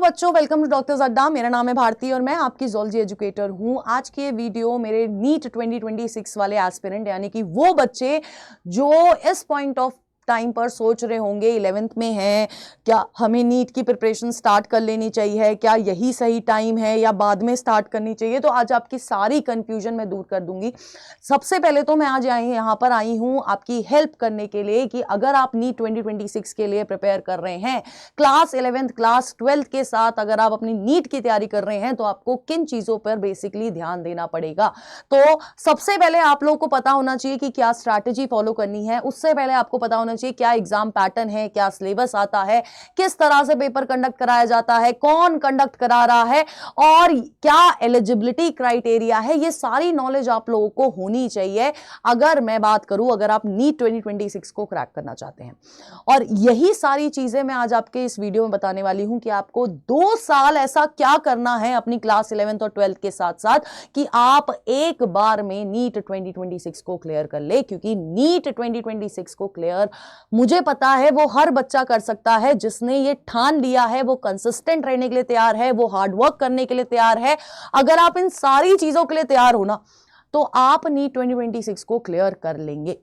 बच्चों, welcome to doctors अड्डा। मेरा नाम है भारती और मैं आपकी ज़ूलॉजी एजुकेटर हूं। आज की ये वीडियो मेरे नीट 2026 वाले एस्पिरेंट यानी कि वो बच्चे जो इस पॉइंट ऑफ टाइम पर सोच रहे होंगे 11th में हैं, क्या हमें नीट की प्रिपरेशन स्टार्ट कर लेनी चाहिए, क्या यही सही टाइम है या बाद में स्टार्ट करनी चाहिए। तो आज आपकी सारी कंफ्यूजन मैं दूर कर दूंगी। सबसे पहले तो मैं आज यहाँ पर आई हूँ आपकी हेल्प करने के लिए कि अगर आप नीट 2026 के लिए प्रिपेयर कर रहे हैं, क्लास 11th क्लास 12th के साथ अगर आप अपनी नीट की तैयारी कर रहे हैं, तो आपको किन चीज़ों पर बेसिकली ध्यान देना पड़ेगा। तो सबसे पहले आप लोगों को पता होना चाहिए कि क्या स्ट्रैटेजी फॉलो करनी है। उससे पहले आपको पता होना चाहिए क्या एग्जाम पैटर्न है, क्या सिलेबस आता है, किस तरह से पेपर कंडक्ट कराया जाता है, कौन कंडक्ट करा रहा है और क्या एलिजिबिलिटी क्राइटेरिया है। ये सारी नॉलेज आप लोगों को होनी चाहिए अगर मैं बात करूं, अगर आप नीट 2026 को क्रैक करना चाहते हैं। और यही सारी चीजें मैं आज आपके इस वीडियो में बताने वाली हूं कि आपको 2 साल ऐसा क्या करना है अपनी क्लास 11th और 12th के साथ साथ कि आप एक बार में नीट 2026 को क्लियर कर ले। क्योंकि नीट 2026 को क्लियर मुझे पता है वो हर बच्चा कर सकता है जिसने ये ठान लिया है, वो कंसिस्टेंट रहने के लिए तैयार है, वो हार्ड वर्क करने के लिए तैयार है। अगर आप इन सारी चीजों के लिए तैयार हो ना, तो आप नीट 2026 को क्लियर कर लेंगे।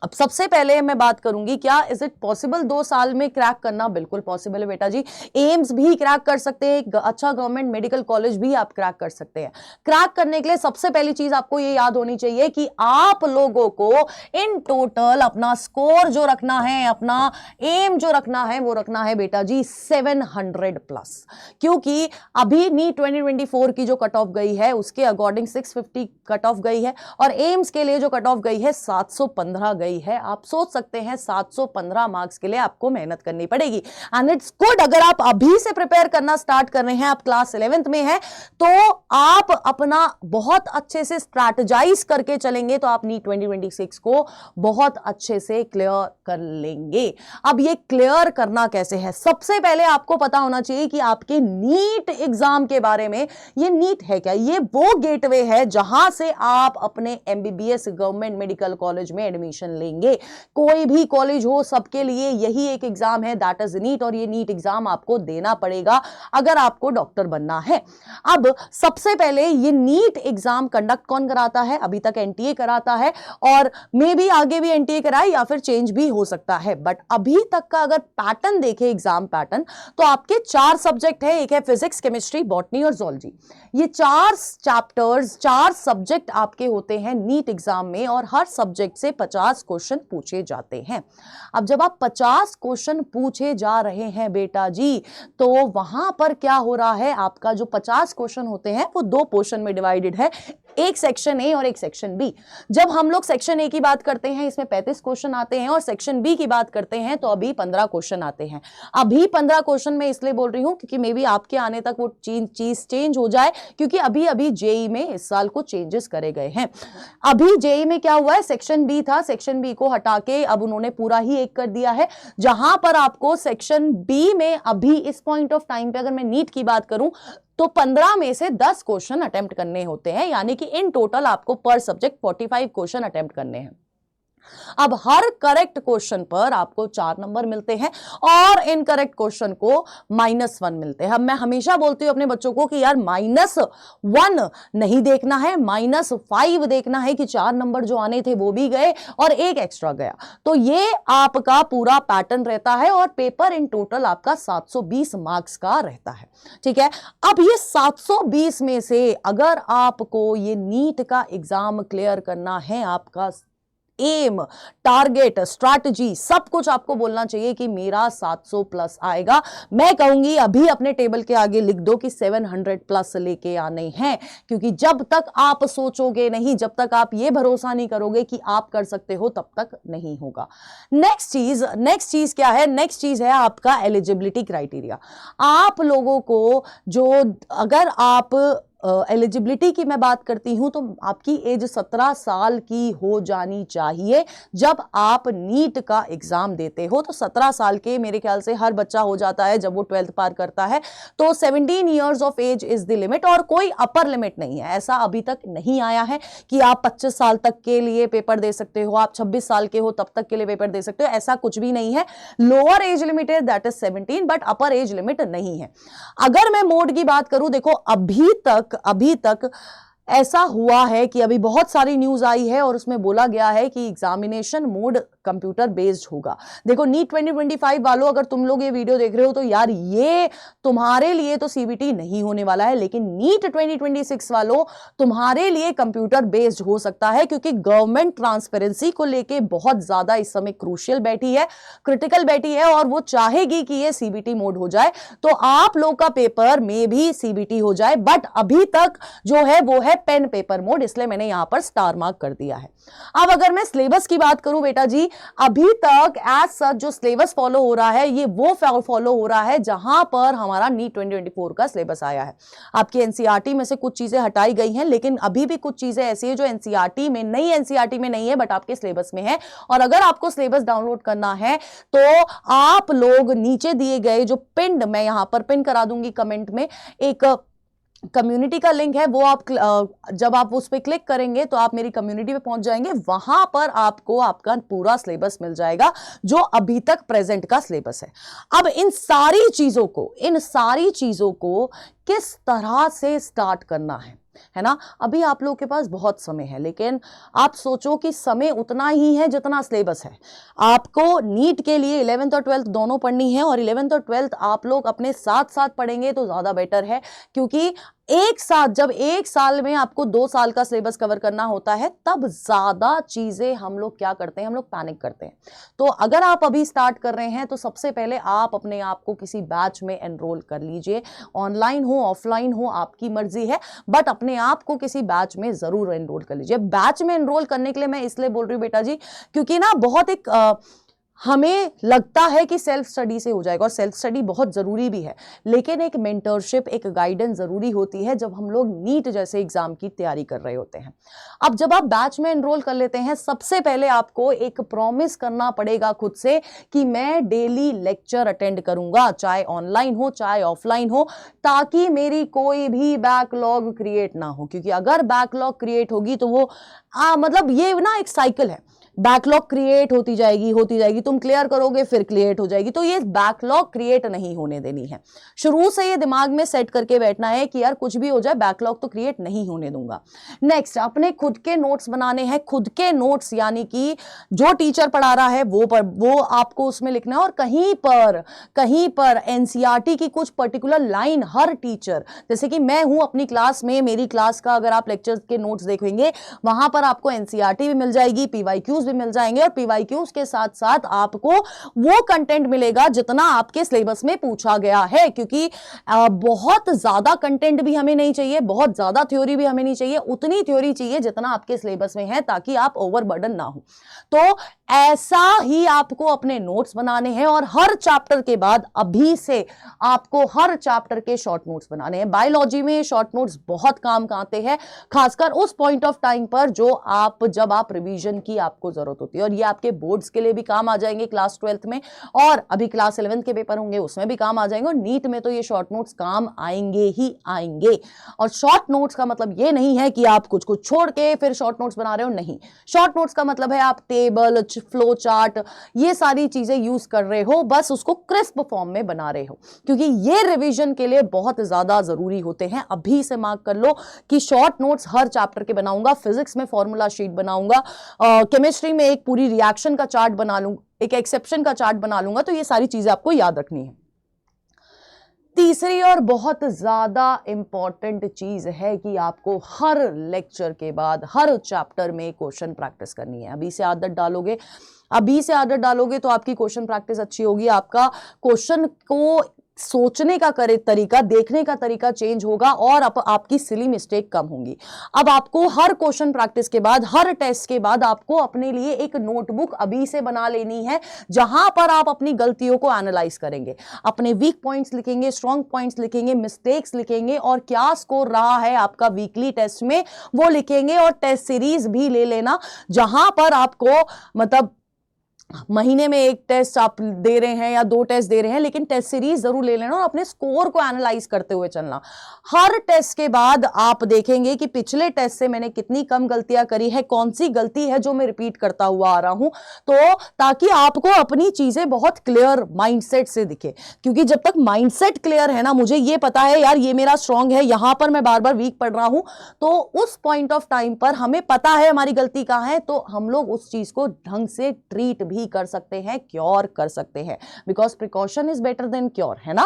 अब सबसे पहले मैं बात करूंगी, क्या इज इट पॉसिबल 2 साल में क्रैक करना? बिल्कुल पॉसिबल है बेटा जी। एम्स भी क्रैक कर सकते हैं, अच्छा गवर्नमेंट मेडिकल कॉलेज भी आप क्रैक कर सकते हैं। क्रैक करने के लिए सबसे पहली चीज आपको ये याद होनी चाहिए कि आप लोगों को इन टोटल अपना स्कोर जो रखना है, अपना एम जो रखना है, वो रखना है बेटा जी 700 प्लस। क्योंकि अभी नीट 2024 की जो कट ऑफ गई है उसके अकॉर्डिंग 650 कट ऑफ गई है और एम्स के लिए जो कट ऑफ गई है 715 गई है। आप सोच सकते हैं 715 मार्क्स के लिए आपको मेहनत करनी पड़ेगी। एंड इट्स गुड, अगर आप अभी से प्रिपेयर करना स्टार्ट कर रहे हैं, आप क्लास 11th में हैं, तो आप अपना बहुत अच्छे से स्ट्रैटेजाइज करके चलेंगे तो आप नीट 2026 को बहुत अच्छे से क्लियर कर लेंगे। अब ये क्लियर करना कैसे है? सबसे पहले आपको पता होना चाहिए कि आपके नीट एग्जाम के बारे में, ये नीट है क्या? ये वो गेटवे है जहां से आप अपने एमबीबीएस गवर्नमेंट मेडिकल कॉलेज में एडमिशन लेंगे। कोई भी कॉलेज हो, सबके लिए यही एक एग्जाम है, दैट इज नीट। और ये नीट एग्जाम आपको देना पड़ेगा अगर आपको डॉक्टर बनना है। अब सबसे पहले ये नीट एग्जाम कंडक्ट कौन कराता है? अभी तक एनटीए कराता है और मे बी आगे भी एनटीए कराए या फिर चेंज भी हो सकता है। बट अभी तक का अगर पैटर्न देखें, एग्जाम पैटर्न, तो आपके 4 सब्जेक्ट है। एक है फिजिक्स, केमिस्ट्री, बॉटनी और ज़ूलॉजी। ये 4 चैप्टर्स, 4 सब्जेक्ट आपके होते हैं नीट एग्जाम में और हर सब्जेक्ट से 50 क्वेश्चन पूछे जाते हैं। अब जब आप 50 क्वेश्चन पूछे जा रहे हैं बेटा जी, तो वहां पर क्या हो रहा है, आपका जो 50 क्वेश्चन होते हैं वो 2 पोर्शन में डिवाइडेड है, एक सेक्शन ए और एक सेक्शन बी। जब हम लोग सेक्शन ए की बात करते हैं इसमें 35 क्वेश्चन आते हैं और सेक्शन बी की बात करते हैं तो अभी 15 क्वेश्चन आते हैं। अभी 15 क्वेश्चन मैं इसलिए बोल रही हूं क्योंकि मे बी आपके आने तक वो चीज चेंज हो जाए, क्योंकि अभी अभी जेई में इस साल को चेंजेस करे गए हैं। अभी जेई में क्या हुआ है, सेक्शन बी था, सेक्शन बी को हटा के अब उन्होंने पूरा ही एक कर दिया है, जहां पर आपको सेक्शन बी में अभी इस पॉइंट ऑफ टाइम पे अगर मैं नीट की बात करूं तो 15 में से 10 क्वेश्चन अटेम्प्ट करने होते हैं। यानी कि इन टोटल आपको पर सब्जेक्ट 45 क्वेश्चन अटेम्प्ट करने हैं। अब हर करेक्ट क्वेश्चन पर आपको 4 नंबर मिलते हैं और इनकरेक्ट क्वेश्चन को -1 मिलते हैं। अब मैं हमेशा बोलती हूं अपने बच्चों को कि यार -1 नहीं देखना है, -5 देखना है कि 4 नंबर जो आने थे वो भी गए और एक एक्स्ट्रा गया। तो ये आपका पूरा पैटर्न रहता है और पेपर इन टोटल आपका 720 मार्क्स का रहता है। ठीक है, अब ये 720 में से अगर आपको ये नीट का एग्जाम क्लियर करना है, आपका एम, टारगेट, स्ट्रैटेजी, सब कुछ आपको बोलना चाहिए कि मेरा 700 प्लस आएगा। मैं कहूंगी अभी अपने टेबल के आगे लिख दो कि 700 प्लस लेके आने हैं, क्योंकि जब तक आप सोचोगे नहीं, जब तक आप ये भरोसा नहीं करोगे कि आप कर सकते हो, तब तक नहीं होगा। नेक्स्ट चीज क्या है? नेक्स्ट चीज है आपका एलिजिबिलिटी क्राइटेरिया। आप लोगों को जो, अगर आप एलिजिबिलिटी की मैं बात करती हूं तो आपकी एज 17 साल की हो जानी चाहिए जब आप नीट का एग्जाम देते हो। तो 17 साल के मेरे ख्याल से हर बच्चा हो जाता है जब वो 12th पार करता है। तो 17 years of age is the limit और कोई अपर लिमिट नहीं है। ऐसा अभी तक नहीं आया है कि आप 25 साल तक के लिए पेपर दे सकते हो, आप 26 साल के हो तब तक के लिए पेपर दे सकते हो, ऐसा कुछ भी नहीं है। लोअर एज लिमिट है that is 17 but upper age limit नहीं है। अगर मैं मोड की बात करूं, देखो अभी तक ऐसा हुआ है कि अभी बहुत सारी न्यूज आई है और उसमें बोला गया है कि एग्जामिनेशन मोड कंप्यूटर बेस्ड होगा। देखो नीट 2025 वालों, अगर तुम लोग ये वीडियो देख रहे हो तो यार ये तुम्हारे लिए तो सीबीटी नहीं होने वाला है, लेकिन नीट 2026 वालों तुम्हारे लिए कंप्यूटर बेस्ड हो सकता है, क्योंकि गवर्नमेंट ट्रांसपेरेंसी को लेके बहुत ज्यादा इस समय क्रूशियल बैठी है, क्रिटिकल बैठी है और वो चाहेगी कि ये सीबीटी मोड हो जाए। तो आप लोग का पेपर में भी सीबीटी हो जाए, बट अभी तक जो है वो है पेन पेपर मोड, इसलिए मैंने यहां पर स्टार मार्क कर दिया है। अब अगर मैं सिलेबस की बात करूं बेटा जी, अभी तक एज सच जो सिलेबस फॉलो हो रहा है ये वो फॉलो हो रहा है जहां पर हमारा नीट 2024 का सिलेबस आया है। आपकी एनसीईआरटी में से कुछ चीजें हटाई गई हैं, लेकिन अभी भी कुछ चीजें ऐसी है जो एनसीईआरटी में नहीं है बट आपके सिलेबस में है। और अगर आपको सिलेबस डाउनलोड करना है तो आप लोग नीचे दिए गए जो पिंड, मैं यहां पर पिन करा दूंगी कमेंट में, एक कम्युनिटी का लिंक है, वो आप जब आप उस पर क्लिक करेंगे तो आप मेरी कम्युनिटी पे पहुंच जाएंगे। वहां पर आपको आपका पूरा सिलेबस मिल जाएगा जो अभी तक प्रेजेंट का सिलेबस है। अब इन सारी चीजों को किस तरह से स्टार्ट करना है ना, अभी आप लोगों के पास बहुत समय है, लेकिन आप सोचो कि समय उतना ही है जितना सिलेबस है। आपको नीट के लिए 11th और 12th दोनों पढ़नी है और 11th और 12th आप लोग अपने साथ साथ पढ़ेंगे तो ज्यादा बेटर है, क्योंकि एक साथ जब एक साल में आपको 2 साल का सिलेबस कवर करना होता है तब ज्यादा चीजें हम लोग क्या करते हैं, हम लोग पैनिक करते हैं। तो अगर आप अभी स्टार्ट कर रहे हैं तो सबसे पहले आप अपने आप को किसी बैच में एनरोल कर लीजिए, ऑनलाइन हो ऑफलाइन हो आपकी मर्जी है, बट अपने आप को किसी बैच में जरूर एनरोल कर लीजिए। बैच में एनरोल करने के लिए मैं इसलिए बोल रही हूं बेटा जी, क्योंकि ना बहुत एक हमें लगता है कि सेल्फ स्टडी से हो जाएगा और सेल्फ स्टडी बहुत जरूरी भी है, लेकिन एक मेंटरशिप, एक गाइडेंस जरूरी होती है जब हम लोग नीट जैसे एग्जाम की तैयारी कर रहे होते हैं। अब जब आप बैच में एनरोल कर लेते हैं, सबसे पहले आपको एक प्रॉमिस करना पड़ेगा खुद से कि मैं डेली लेक्चर अटेंड करूंगा, चाहे ऑनलाइन हो चाहे ऑफलाइन हो, ताकि मेरी कोई भी बैकलॉग क्रिएट ना हो। क्योंकि अगर बैकलॉग क्रिएट होगी तो वो मतलब ये ना एक साइकिल है, बैकलॉग क्रिएट होती जाएगी, तुम क्लियर करोगे फिर क्रिएट हो जाएगी, तो ये बैकलॉग क्रिएट नहीं होने देनी है। शुरू से ये दिमाग में सेट करके बैठना है कि यार कुछ भी हो जाए बैकलॉग तो क्रिएट नहीं होने दूंगा। नेक्स्ट, अपने खुद के नोट्स बनाने हैं। खुद के नोट्स यानी कि जो टीचर पढ़ा रहा है वो आपको उसमें लिखना है, और कहीं पर एनसीईआरटी की कुछ पर्टिकुलर लाइन हर टीचर, जैसे कि मैं हूं अपनी क्लास में, मेरी क्लास का अगर आप लेक्चर्स के नोट्स देखेंगे वहां पर आपको एनसीईआरटी भी मिल जाएगी, पीवाईक्यूज भी मिल जाएंगे, और पीवाईक्यूज के साथ साथ आपको वो कंटेंट मिलेगा जितना आपके सिलेबस में पूछा गया है। क्योंकि बहुत ज्यादा कंटेंट भी हमें नहीं चाहिए, बहुत ज्यादा थ्योरी भी हमें नहीं चाहिए, उतनी थ्योरी चाहिए जितना आपके सिलेबस में है, ताकि आप ओवरबर्डन ना हो। तो ऐसा ही आपको अपने नोट्स बनाने हैं, और हर चैप्टर के बाद अभी से आपको हर चैप्टर के शॉर्ट नोट्स बनाने हैं। बायोलॉजी में शॉर्ट नोट्स बहुत काम आते हैं, खासकर उस पॉइंट ऑफ टाइम पर जब आप रिवीजन की आपको जरूरत होती है, और ये आपके बोर्ड्स के लिए भी काम आ जाएंगे क्लास 12th में, और अभी क्लास 11th के पेपर होंगे उसमें भी काम आ जाएंगे, और नीट में तो ये शॉर्ट नोट्स काम आएंगे ही आएंगे। और शॉर्ट नोट्स का मतलब ये नहीं है कि आप कुछ छोड़ के फिर शॉर्ट नोट्स बना रहे हो, नहीं। शॉर्ट नोट्स का मतलब है आप टेबल, फ्लो चार्ट, ये सारी चीजें यूज कर रहे हो, बस उसको क्रिस्प फॉर्म में बना रहे हो, क्योंकि ये रिवीजन के लिए बहुत ज्यादा जरूरी होते हैं। अभी से मार्क कर लो कि शॉर्ट नोट्स हर चैप्टर के बनाऊंगा, फिजिक्स में फॉर्मूला शीट बनाऊंगा, केमिस्ट्री में एक पूरी रिएक्शन का चार्ट बना लूंगा, एक एक्सेप्शन का चार्ट बना लूंगा। तो ये सारी चीजें आपको याद रखनी है। तीसरी और बहुत ज्यादा इंपॉर्टेंट चीज है कि आपको हर लेक्चर के बाद हर चैप्टर में क्वेश्चन प्रैक्टिस करनी है। अभी से आदत डालोगे तो आपकी क्वेश्चन प्रैक्टिस अच्छी होगी, आपका क्वेश्चन को सोचने का तरीका, देखने का तरीका चेंज होगा और आपकी सिली मिस्टेक कम होंगी। अब आपको हर क्वेश्चन प्रैक्टिस के बाद, हर टेस्ट के बाद आपको अपने लिए एक नोटबुक अभी से बना लेनी है, जहां पर आप अपनी गलतियों को एनालाइज करेंगे, अपने वीक पॉइंट्स लिखेंगे, स्ट्रॉन्ग पॉइंट्स लिखेंगे, मिस्टेक्स लिखेंगे और क्या स्कोर रहा है आपका वीकली टेस्ट में वो लिखेंगे। और टेस्ट सीरीज भी ले लेना, जहां पर आपको मतलब महीने में एक टेस्ट आप दे रहे हैं या 2 टेस्ट दे रहे हैं, लेकिन टेस्ट सीरीज जरूर ले लेना और अपने स्कोर को एनालाइज करते हुए चलना। हर टेस्ट के बाद आप देखेंगे कि पिछले टेस्ट से मैंने कितनी कम गलतियां करी है, कौन सी गलती है जो मैं रिपीट करता हुआ आ रहा हूं, तो ताकि आपको अपनी चीजें बहुत क्लियर माइंडसेट से दिखे। क्योंकि जब तक माइंडसेट क्लियर है ना, मुझे ये पता है यार ये मेरा स्ट्रांग है, यहां पर मैं बार बार वीक पढ़ रहा हूं, तो उस पॉइंट ऑफ टाइम पर हमें पता है हमारी गलती कहां है, तो हम लोग उस चीज को ढंग से ट्रीट भी कर सकते हैं, क्योर कर सकते हैं। Because precaution is better than cure, है ना।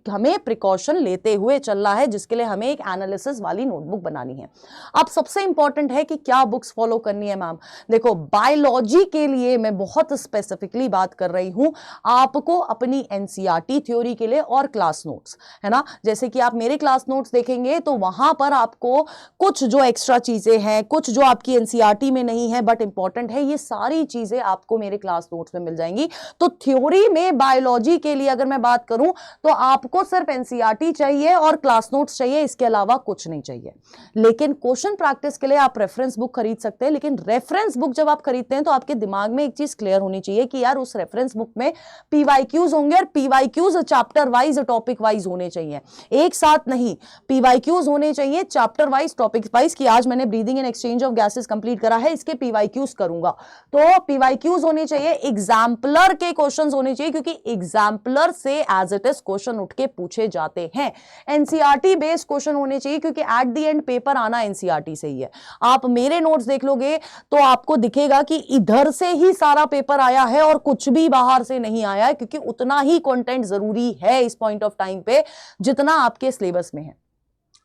हमें प्रिकॉशन लेते हुए चलना है, जिसके लिए हमें एक एनालिसिस वाली नोटबुक बनानी है। अब सबसे इंपॉर्टेंट है कि क्या बुक्स फॉलो करनी है मैम। देखो, बायोलॉजी के लिए मैं बहुत स्पेसिफिकली बात कर रही हूं, आपको अपनी एनसीईआरटी थ्योरी के लिए और क्लास नोट्स, है ना। जैसे कि आप मेरे क्लास नोट्स देखेंगे तो वहां पर आपको कुछ जो एक्स्ट्रा चीजें हैं, कुछ जो आपकी एनसीईआरटी में नहीं है बट इंपॉर्टेंट है, ये सारी चीजें आपको मेरे क्लास नोट्स में मिल जाएंगी। तो थ्योरी में बायोलॉजी के लिए अगर मैं बात करूं तो आपको सिर्फ एनसीईआरटी चाहिए और क्लास नोट्स चाहिए, इसके अलावा कुछ नहीं चाहिए। लेकिन क्वेश्चन प्रैक्टिस के लिए आप रेफरेंस बुक खरीद सकते हैं, लेकिन रेफरेंस बुक जब आप खरीदते हैं तो आपके दिमाग में एक चीज क्लियर होनी चाहिए कि यार उस रेफरेंस बुक में पीवाईक्यूज होंगे और PYQs chapter wise, topic wise होने चाहिए, एक साथ नहीं। पीवाईक्यूज होने चाहिए चैप्टर वाइज, टॉपिक वाइज, कि आज मैंने breathing and exchange of gases complete करा है, इसके पीवाईक्यूज करूंगा, तो पीवाईक्यूज होने चाहिए। एग्जाम्पलर के क्वेश्चंस होने चाहिए, क्योंकि एग्जाम्पलर से एज इट इज क्वेश्चन उठ के पूछे जाते हैं। एनसीईआरटी बेस्ड क्वेश्चन होने चाहिए, क्योंकि एट द एंड पेपर आना एनसीईआरटी से ही है। आप मेरे नोट्स देख लोगे तो आपको दिखेगा कि इधर से ही सारा पेपर आया है और कुछ भी बाहर से नहीं आया है, क्योंकि उतना ही कंटेंट जरूरी है इस पॉइंट ऑफ टाइम पे जितना आपके सिलेबस में है।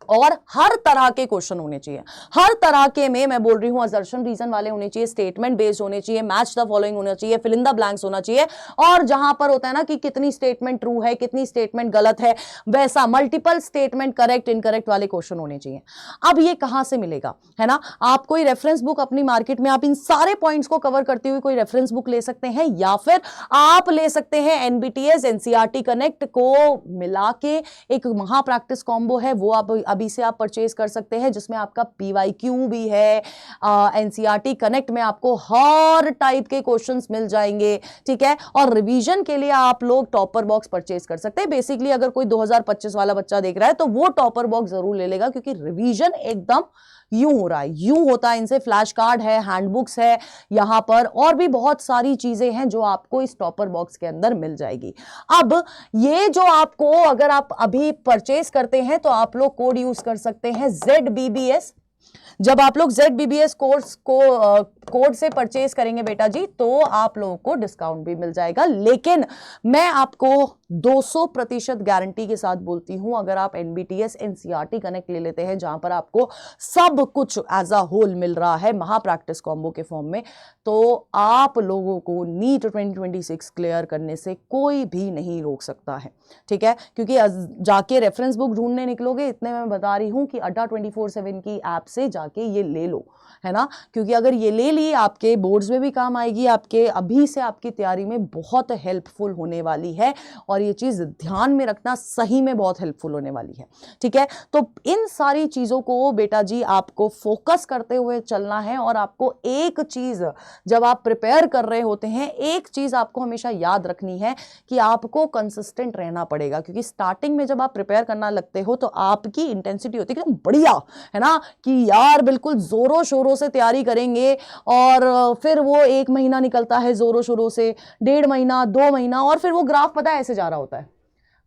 और हर तरह के क्वेश्चन होने चाहिए, हर तरह के में मैं बोल रही हूं असर्शन रीजन वाले होने चाहिए, स्टेटमेंट बेस्ड होने चाहिए, मैच द फॉलोइंग होना चाहिए, फिल इन द ब्लैंक्स होना चाहिए। और जहां पर होता है ना कि कितनी स्टेटमेंट ट्रू है, कितनी स्टेटमेंट गलत है, वैसा मल्टीपल स्टेटमेंट करेक्ट इनकरेक्ट वाले क्वेश्चन होने चाहिए। अब ये कहां से मिलेगा, है ना। आप कोई रेफरेंस बुक अपनी मार्केट में, आप इन सारे पॉइंट्स को कवर करती हुई कोई रेफरेंस बुक ले सकते हैं, या फिर आप ले सकते हैं एनबीटीएस एनसीईआरटी कनेक्ट को मिला के एक महा प्रैक्टिस कॉम्बो है, वो आप अभी से आप परचेज कर सकते हैं, जिसमें आपका पीवाईक्यू भी है। एनसीईआरटी कनेक्ट में आपको हर टाइप के क्वेश्चंस मिल जाएंगे, ठीक है। और रिवीजन के लिए आप लोग टॉपर बॉक्स परचेज कर सकते हैं। बेसिकली अगर कोई 2025 वाला बच्चा देख रहा है तो वो टॉपर बॉक्स जरूर ले लेगा, क्योंकि रिवीजन एकदम यूं हो रहा है, यूं होता है। इनसे फ्लैश कार्ड है, हैंडबुक्स है यहां पर, और भी बहुत सारी चीजें हैं जो आपको इस टॉपर बॉक्स के अंदर मिल जाएगी। अब ये जो आपको, अगर आप अभी परचेज करते हैं तो आप लोग कोड यूज कर सकते हैं ZBBS। जब आप लोग ZBBS कोर्स को कोड से परचेज करेंगे बेटा जी, तो आप लोगों को डिस्काउंट भी मिल जाएगा। लेकिन मैं आपको 200% गारंटी के साथ बोलती हूं, अगर आप NBTS NCERT कनेक्ट ले लेते हैं, जहां पर आपको सब कुछ एज अ होल मिल रहा है महा प्रैक्टिस कॉम्बो के फॉर्म में, तो आप लोगों को नीट 2026 क्लियर करने से कोई भी नहीं रोक सकता है, ठीक है। क्योंकि जाके रेफरेंस बुक ढूंढने निकलोगे, इतने मैं बता रही हूं कि अड्डा 24/7 की ऐप से जाके ये ले लो, है ना। क्योंकि अगर ये ले ली, आपके बोर्ड्स में भी काम आएगी, आपके अभी से आपकी तैयारी में बहुत हेल्पफुल होने वाली है, और ये चीज ध्यान में रखना, सही में बहुत हेल्पफुल होने वाली है, ठीक है। तो इन सारी चीजों को बेटा जी आपको फोकस करते हुए चलना है। और आपको एक चीज, जब आप प्रिपेयर कर रहे होते हैं, एक चीज आपको हमेशा याद रखनी है कि आपको कंसिस्टेंट रहना पड़ेगा। क्योंकि स्टार्टिंग में जब आप प्रिपेयर करना लगते हो तो आपकी इंटेंसिटी होती है एकदम बढ़िया, है ना, कि यार बिल्कुल जोरों शोरों से तैयारी करेंगे, और फिर वो 1 महीना निकलता है जोरों शोरों से, 1.5 महीना, 2 महीना, और फिर वो ग्राफ पता है ऐसे जा रहा होता है।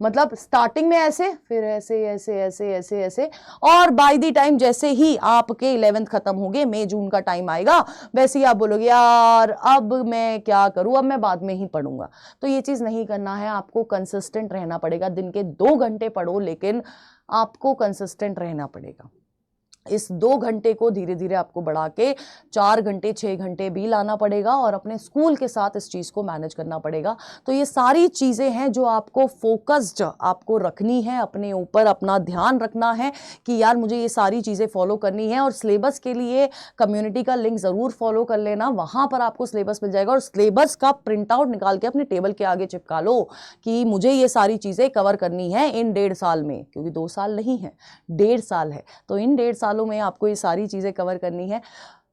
मतलब स्टार्टिंग में ऐसे, फिर ऐसे ऐसे ऐसे ऐसे ऐसे, और बाय द टाइम जैसे ही आपके 11th खत्म होंगे, मई जून का टाइम आएगा, वैसे ही आप बोलोगे यार अब मैं क्या करूं, अब मैं बाद में ही पढ़ूंगा। तो ये चीज नहीं करना है, आपको कंसिस्टेंट रहना पड़ेगा। दिन के 2 घंटे पढ़ो, लेकिन आपको कंसिस्टेंट रहना पड़ेगा। इस 2 घंटे को धीरे धीरे आपको बढ़ा के 4 घंटे 6 घंटे भी लाना पड़ेगा और अपने स्कूल के साथ इस चीज़ को मैनेज करना पड़ेगा। तो ये सारी चीज़ें हैं जो आपको फोकस्ड आपको रखनी है, अपने ऊपर अपना ध्यान रखना है कि यार मुझे ये सारी चीज़ें फॉलो करनी है। और सिलेबस के लिए कम्युनिटी का लिंक ज़रूर फॉलो कर लेना, वहाँ पर आपको सिलेबस मिल जाएगा और सिलेबस का प्रिंट आउट निकाल के अपने टेबल के आगे चिपका लो कि मुझे ये सारी चीज़ें कवर करनी है इन 1.5 साल में, क्योंकि 2 साल नहीं है 1.5 साल है। तो इन 1.5 सालों में आपको ये सारी चीज़ें कवर करनी है।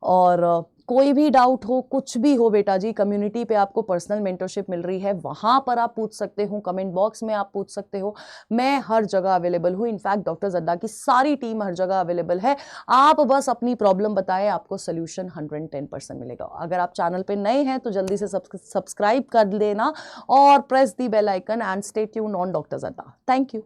और कोई भी डाउट हो, कुछ भी हो बेटा जी, कम्युनिटी पे आपको पर्सनल मेंटरशिप मिल रही है, वहाँ पर आप पूछ सकते हो, कमेंट बॉक्स में आप पूछ सकते हो। मैं हर जगह अवेलेबल हूँ। इनफैक्ट डॉक्टर जद्दा की सारी टीम हर जगह अवेलेबल है। आप बस अपनी प्रॉब्लम बताएं, आपको सोल्यूशन 110% मिलेगा। अगर आप चैनल पे नए हैं तो जल्दी से सब्सक्राइब कर लेना और press the bell icon and stay tuned on doctor Jadda. Thank you.